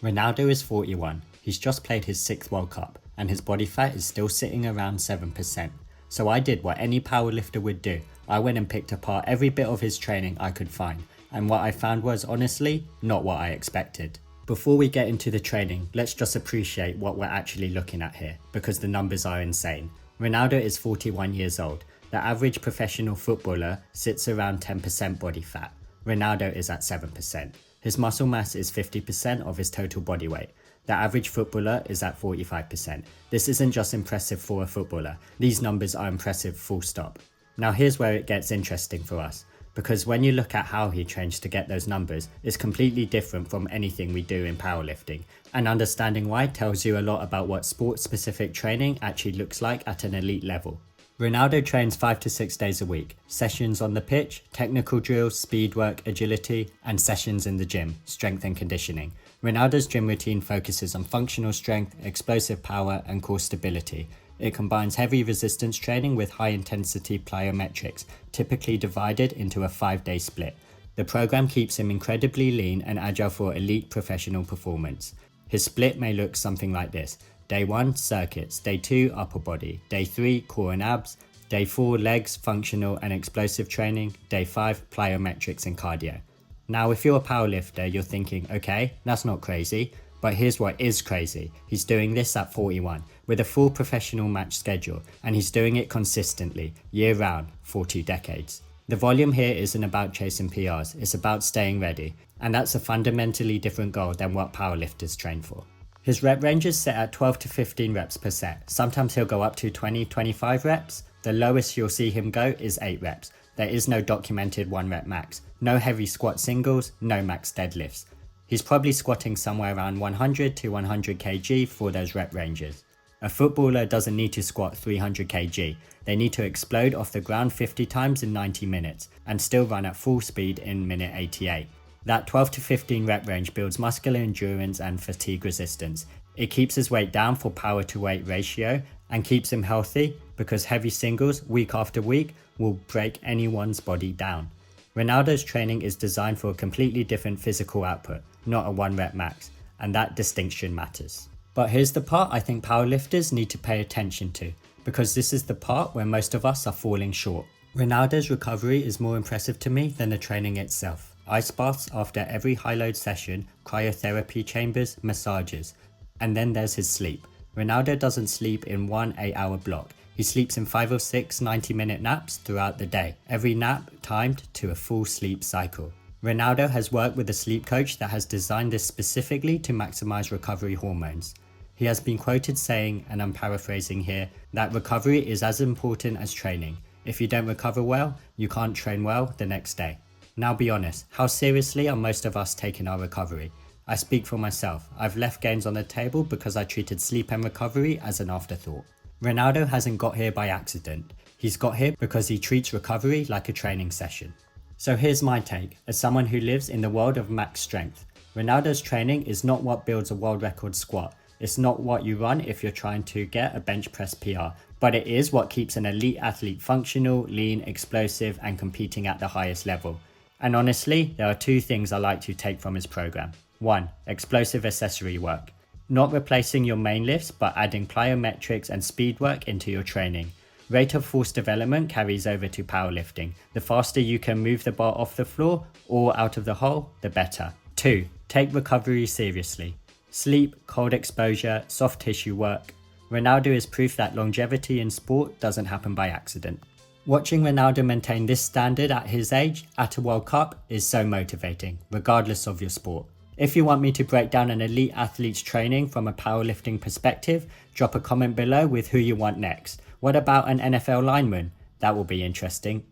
Ronaldo is 41, he's just played his 6th World Cup, and his body fat is still sitting around 7%. So I did what any powerlifter would do. I went and picked apart every bit of his training I could find, and what I found was honestly not what I expected. Before we get into the training, let's just appreciate what we're actually looking at here, because the numbers are insane. Ronaldo is 41 years old. The average professional footballer sits around 10% body fat. Ronaldo is at 7%. His muscle mass is 50% of his total body weight. The average footballer is at 45%. This isn't just impressive for a footballer. These numbers are impressive full stop. Now here's where it gets interesting for us, because when you look at how he trains to get those numbers, it's completely different from anything we do in powerlifting. And understanding why tells you a lot about what sport-specific training actually looks like at an elite level. Ronaldo trains 5 to 6 days a week, sessions on the pitch, technical drills, speed work, agility, and sessions in the gym, strength and conditioning. Ronaldo's gym routine focuses on functional strength, explosive power, and core stability. It combines heavy resistance training with high intensity plyometrics, typically divided into a 5-day split. The program keeps him incredibly lean and agile for elite professional performance. His split may look something like this. Day 1, circuits. Day 2, upper body. Day 3, core and abs. Day 4, legs, functional and explosive training. Day 5, plyometrics and cardio. Now, if you're a powerlifter, you're thinking, okay, that's not crazy. But here's what is crazy. He's doing this at 41, with a full professional match schedule, and he's doing it consistently, year round, for 2 decades. The volume here isn't about chasing PRs, it's about staying ready. And that's a fundamentally different goal than what powerlifters train for. His rep range is set at 12 to 15 reps per set. Sometimes he'll go up to 20-25 reps. The lowest you'll see him go is 8 reps. There is no documented 1 rep max. No heavy squat singles, no max deadlifts. He's probably squatting somewhere around 100 to 100 kg for those rep ranges. A footballer doesn't need to squat 300 kg. They need to explode off the ground 50 times in 90 minutes and still run at full speed in minute 88. That 12 to 15 rep range builds muscular endurance and fatigue resistance. It keeps his weight down for power to weight ratio and keeps him healthy because heavy singles week after week will break anyone's body down. Ronaldo's training is designed for a completely different physical output, not a 1 rep max, and that distinction matters. But here's the part I think powerlifters need to pay attention to, because this is the part where most of us are falling short. Ronaldo's recovery is more impressive to me than the training itself. Ice baths after every high load session, cryotherapy chambers, massages. And then there's his sleep. Ronaldo doesn't sleep in one 8-hour block. He sleeps in 5 or 6 90-minute naps throughout the day, every nap timed to a full sleep cycle. Ronaldo has worked with a sleep coach that has designed this specifically to maximize recovery hormones. He has been quoted saying, and I'm paraphrasing here, that recovery is as important as training. If you don't recover well, you can't train well the next day. Now be honest, how seriously are most of us taking our recovery? I speak for myself. I've left gains on the table because I treated sleep and recovery as an afterthought. Ronaldo hasn't got here by accident. He's got here because he treats recovery like a training session. So here's my take, as someone who lives in the world of max strength. Ronaldo's training is not what builds a world record squat. It's not what you run if you're trying to get a bench press PR. But it is what keeps an elite athlete functional, lean, explosive, and competing at the highest level. And honestly, there are 2 things I like to take from his program. 1. Explosive accessory work. Not replacing your main lifts, but adding plyometrics and speed work into your training. Rate of force development carries over to powerlifting. The faster you can move the bar off the floor or out of the hole, the better. 2. Take recovery seriously. Sleep, cold exposure, soft tissue work. Ronaldo is proof that longevity in sport doesn't happen by accident. Watching Ronaldo maintain this standard at his age, at a World Cup, is so motivating, regardless of your sport. If you want me to break down an elite athlete's training from a powerlifting perspective, drop a comment below with who you want next. What about an NFL lineman? That will be interesting.